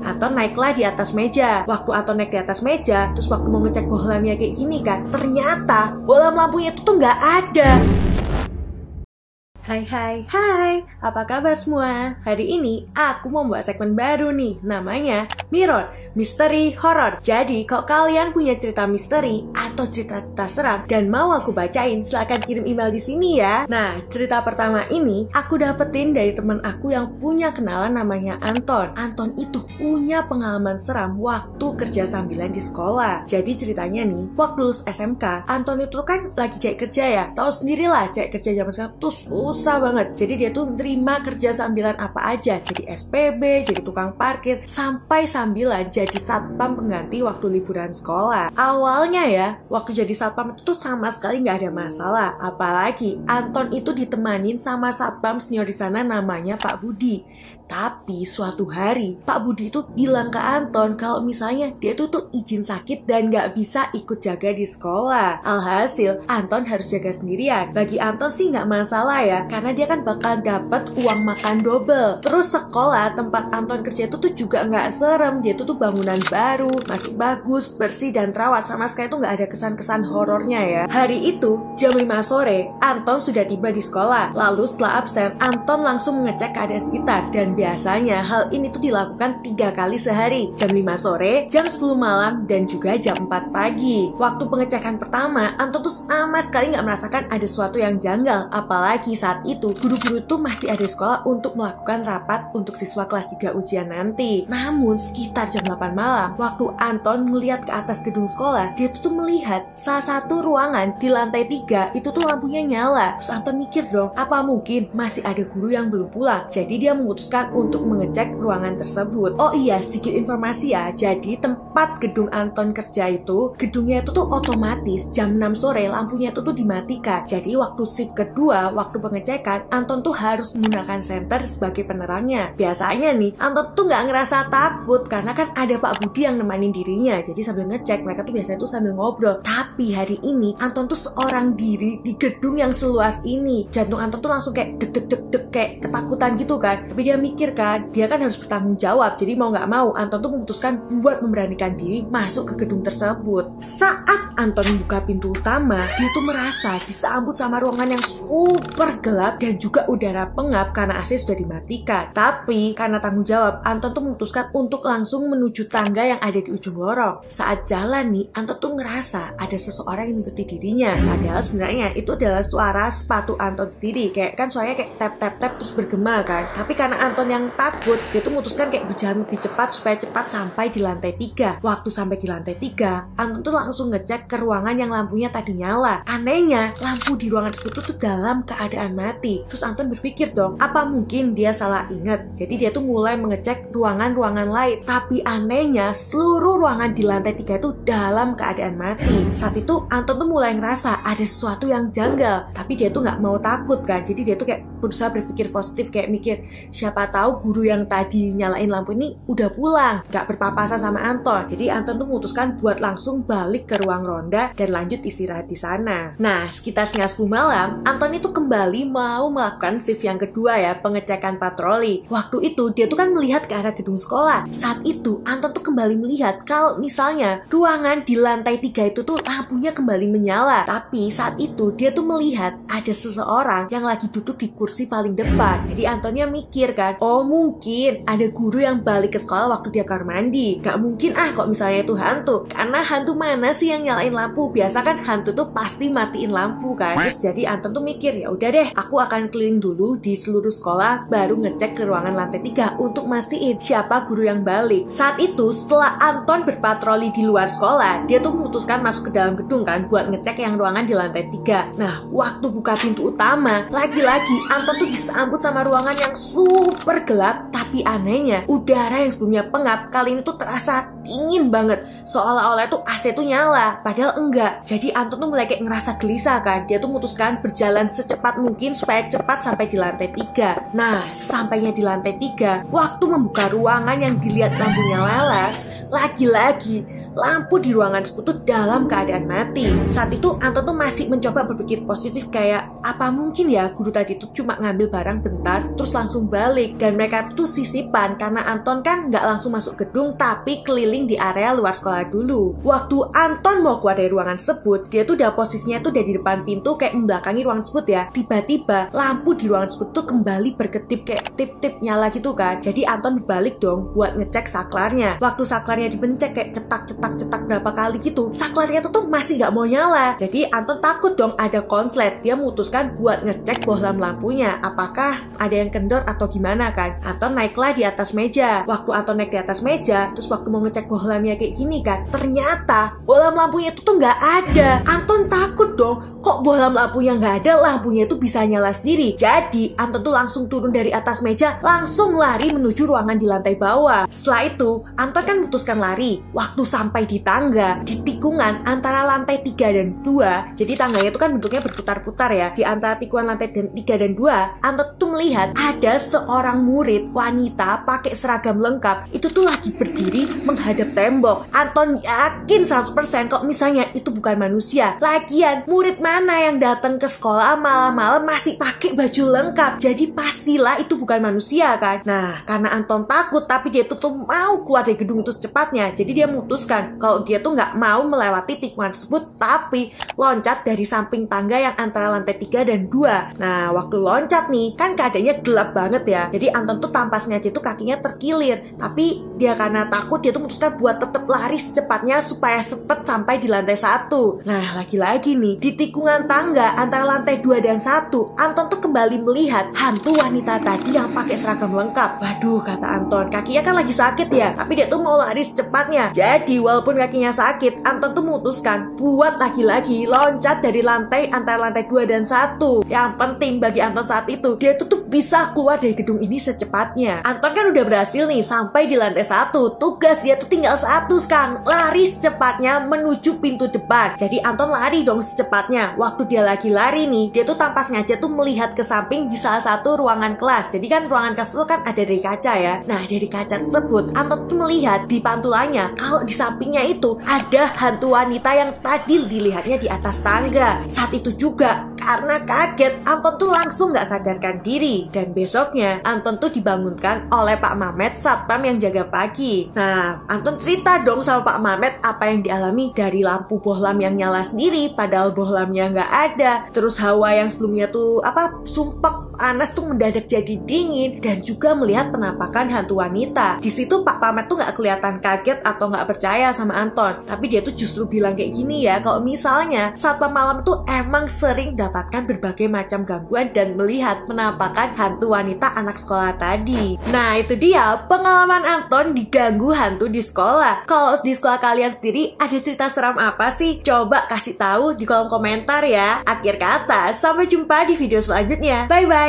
Anton naiklah di atas meja. Waktu Anton naik di atas meja, terus waktu mau ngecek bohlamnya kayak gini kan, ternyata bohlam lampunya itu tuh nggak ada. Hai, apa kabar semua? Hari ini aku mau buat segmen baru nih, namanya Mirror, Misteri Horor. Jadi, kalau kalian punya cerita misteri atau cerita-cerita seram dan mau aku bacain, silahkan kirim email di sini ya. Nah, cerita pertama ini aku dapetin dari teman aku yang punya kenalan namanya Anton. Anton itu punya pengalaman seram waktu kerja sambilan di sekolah. Jadi ceritanya nih, waktu lulus SMK, Anton itu kan lagi cari kerja ya. Tahu sendirilah, cari kerja zaman sekarang tuh susah banget. Jadi dia tuh terima kerja sambilan apa aja. Jadi SPB, jadi tukang parkir, sampai sambilan jadi satpam pengganti waktu liburan sekolah. Awalnya ya, waktu jadi satpam itu tuh sama sekali nggak ada masalah. Apalagi Anton itu ditemanin sama satpam senior di sana namanya Pak Budi. Tapi suatu hari Pak Budi itu bilang ke Anton kalau misalnya dia tuh izin sakit dan nggak bisa ikut jaga di sekolah. Alhasil Anton harus jaga sendirian. Bagi Anton sih nggak masalah ya, karena dia kan bakal dapat uang makan double. Terus sekolah tempat Anton kerja itu tuh juga nggak serem. Dia tuh bangunan baru, masih bagus, bersih dan terawat. Sama sekali tuh nggak ada kesan-kesan horornya ya. Hari itu jam 5 sore Anton sudah tiba di sekolah. Lalu setelah absen, Anton langsung mengecek keadaan sekitar. Dan biasanya hal ini tuh dilakukan 3 kali sehari, jam 5 sore, jam 10 malam, dan juga jam 4 pagi. Waktu pengecekan pertama, Anton tuh sama sekali nggak merasakan ada sesuatu yang janggal. Apalagi saat itu, guru-guru tuh masih ada di sekolah untuk melakukan rapat untuk siswa kelas 3 ujian nanti. Namun, sekitar jam 8 malam, waktu Anton melihat ke atas gedung sekolah, dia tuh melihat salah satu ruangan di lantai 3 itu tuh lampunya nyala. Terus Anton mikir dong, apa mungkin masih ada guru yang belum pulang? Jadi dia memutuskan untuk mengecek ruangan tersebut. Oh iya, sedikit informasi ya. Jadi tempat gedung Anton kerja itu, gedungnya itu tuh otomatis jam 6 sore lampunya itu tuh dimatikan. Jadi waktu shift kedua, waktu pengecekan, Anton tuh harus menggunakan senter sebagai penerangnya. Biasanya nih, Anton tuh nggak ngerasa takut karena kan ada Pak Budi yang nemanin dirinya. Jadi sambil ngecek, mereka tuh biasanya tuh sambil ngobrol. Tapi hari ini, Anton tuh seorang diri di gedung yang seluas ini. Jantung Anton tuh langsung kayak deg-deg kayak ketakutan gitu kan. Tapi dia mikir kan, dia kan harus bertanggung jawab. Jadi mau nggak mau, Anton tuh memutuskan buat memberanikan diri masuk ke gedung tersebut. Saat Anton membuka pintu utama, dia tuh merasa disambut sama ruangan yang super gelap dan juga udara pengap karena AC sudah dimatikan. Tapi karena tanggung jawab, Anton tuh memutuskan untuk langsung menuju tangga yang ada di ujung lorong. Saat jalan nih, Anton tuh ngerasa ada seseorang yang mengikuti dirinya. Padahal sebenarnya itu adalah suara sepatu Anton sendiri. Kayak kan suaranya kayak tap terus bergema kan. Tapi karena Anton yang takut, dia tuh memutuskan kayak berjalan lebih cepat supaya cepat sampai di lantai 3. Waktu sampai di lantai 3, Anton tuh langsung ngecek ke ruangan yang lampunya tadi nyala. Anehnya, lampu di ruangan tersebut tuh dalam keadaan mati. Terus Anton berpikir dong, apa mungkin dia salah ingat? Jadi dia tuh mulai mengecek ruangan-ruangan lain. Tapi anehnya, seluruh ruangan di lantai 3 itu dalam keadaan mati. Saat itu Anton tuh mulai ngerasa ada sesuatu yang janggal. Tapi dia tuh nggak mau takut kan. Jadi dia tuh kayak berusaha berpikir positif, kayak mikir, siapa tahu guru yang tadi nyalain lampu ini udah pulang, gak berpapasan sama Anton. Jadi Anton tuh memutuskan buat langsung balik ke ruang ronda dan lanjut istirahat di sana. Nah, sekitar setengah 10 malam, Anton itu kembali mau melakukan shift yang kedua ya, pengecekan patroli. Waktu itu dia tuh kan melihat ke arah gedung sekolah. Saat itu Anton tuh kembali melihat kalau misalnya ruangan di lantai 3 itu tuh lampunya kembali menyala. Tapi saat itu dia tuh melihat ada seseorang yang lagi duduk di kursi paling depan. Jadi Antonnya mikir kan, oh mungkin ada guru yang balik ke sekolah waktu dia kamar mandi. Gak mungkin kok misalnya itu hantu. Karena hantu mana sih yang nyalain lampu? Biasa kan hantu tuh pasti matiin lampu kan. Terus jadi Anton tuh mikir, ya udah deh, aku akan keliling dulu di seluruh sekolah, baru ngecek ke ruangan lantai 3 untuk mastiin siapa guru yang balik. Saat itu setelah Anton berpatroli di luar sekolah, dia tuh memutuskan masuk ke dalam gedung kan buat ngecek yang ruangan di lantai 3. Nah, waktu buka pintu utama, lagi-lagi Anton tuh disambut sama ruangan yang super gelap. Tapi anehnya, udara yang sebelumnya pengap kali ini tuh terasa dingin banget. Seolah-olah tuh AC tuh nyala, padahal enggak. Jadi Anton tuh mulai kayak ngerasa gelisah kan. Dia tuh memutuskan berjalan secepat mungkin supaya cepat sampai di lantai 3. Nah, sampainya di lantai 3, waktu membuka ruangan yang dilihat lampunya nyala, lagi-lagi lampu di ruangan tersebut tuh dalam keadaan mati. Saat itu Anton tuh masih mencoba berpikir positif kayak, apa mungkin ya guru tadi tuh cuma ngambil barang bentar terus langsung balik, dan mereka tuh sisipan karena Anton kan nggak langsung masuk gedung tapi keliling di area luar sekolah dulu. Waktu Anton mau keluar dari ruangan tersebut, dia tuh udah posisinya tuh udah di depan pintu kayak membelakangi ruangan tersebut ya. Tiba-tiba lampu di ruangan tersebut tuh kembali berkedip kayak tip-tip nyala gitu kan. Jadi Anton balik dong buat ngecek saklarnya. Waktu saklarnya dipencet kayak cetak berapa kali gitu, saklarnya tuh masih nggak mau nyala. Jadi Anton takut dong ada konslet. Dia memutuskan buat ngecek bohlam lampunya, apakah ada yang kendor atau gimana kan. Anton naiklah di atas meja. Waktu Anton naik di atas meja, terus waktu mau ngecek bohlamnya kayak gini kan, ternyata bohlam lampunya itu tuh nggak ada. Anton takut dong, kok bohlam lampunya nggak ada, lampunya itu bisa nyala sendiri. Jadi Anton tuh langsung turun dari atas meja, langsung lari menuju ruangan di lantai bawah. Setelah itu Anton kan memutuskan lari. Waktu sampai di tangga, di tikungan antara lantai 3 dan 2, jadi tangganya itu kan bentuknya berputar-putar ya. Di antara tikungan lantai 3 dan 2, Anton tuh melihat ada seorang murid wanita pakai seragam lengkap. Itu tuh lagi berdiri menghadap tembok. Anton yakin 100% kok misalnya itu bukan manusia. Lagian murid mana yang datang ke sekolah malam-malam masih pakai baju lengkap? Jadi pastilah itu bukan manusia kan. Nah, karena Anton takut tapi dia tuh mau keluar dari gedung itu secepatnya. Jadi dia memutuskan kalau dia tuh nggak mau melewati tikungan tersebut, tapi loncat dari samping tangga yang antara lantai 3 dan 2. Nah, waktu loncat nih, kan keadaannya gelap banget ya. Jadi Anton tuh tanpa sengaja tuh kakinya terkilir. Tapi dia karena takut, dia tuh memutuskan buat tetap lari secepatnya supaya cepet sampai di lantai 1. Nah, lagi-lagi nih, di tikungan tangga antara lantai 2 dan 1, Anton tuh kembali melihat hantu wanita tadi yang pakai seragam lengkap. Waduh, kata Anton, kakinya kan lagi sakit ya, tapi dia tuh mau lari secepatnya. Jadi walaupun kakinya sakit, Anton tuh memutuskan buat lagi-lagi loncat dari lantai antara lantai 2 dan 1. Yang penting bagi Anton saat itu, dia tuh bisa keluar dari gedung ini secepatnya. Anton kan udah berhasil nih sampai di lantai 1. Tugas dia tuh tinggal satu sekarang, lari secepatnya menuju pintu depan. Jadi Anton lari dong secepatnya. Waktu dia lagi lari nih, dia tuh tanpa sengaja tuh melihat ke samping di salah satu ruangan kelas. Jadi kan ruangan kelas itu kan ada dari kaca ya. Nah, dari kaca tersebut Anton tuh melihat di pantulannya kalau di sampingnya itu ada hantu wanita yang tadi dilihatnya di atas tangga. Saat itu juga karena kaget, Anton tuh langsung nggak sadarkan diri. Dan besoknya Anton tuh dibangunkan oleh Pak Mamet, satpam yang jaga pagi. Nah, Anton cerita dong sama Pak Mamet apa yang dialami dari lampu bohlam yang nyala sendiri padahal bohlamnya nggak ada. Terus hawa yang sebelumnya tuh sumpek panas tuh mendadak jadi dingin, dan juga melihat penampakan hantu wanita. Di situ Pak Mamet tuh nggak kelihatan kaget atau nggak percaya sama Anton, tapi dia tuh justru bilang kayak gini ya, kalau misalnya satpam malam tuh emang sering dapatkan berbagai macam gangguan dan melihat penampakan hantu wanita anak sekolah tadi. Nah, itu dia pengalaman Anton diganggu hantu di sekolah. Kalau di sekolah kalian sendiri ada cerita seram apa sih? Coba kasih tahu di kolom komentar ya. Akhir kata, sampai jumpa di video selanjutnya. Bye bye.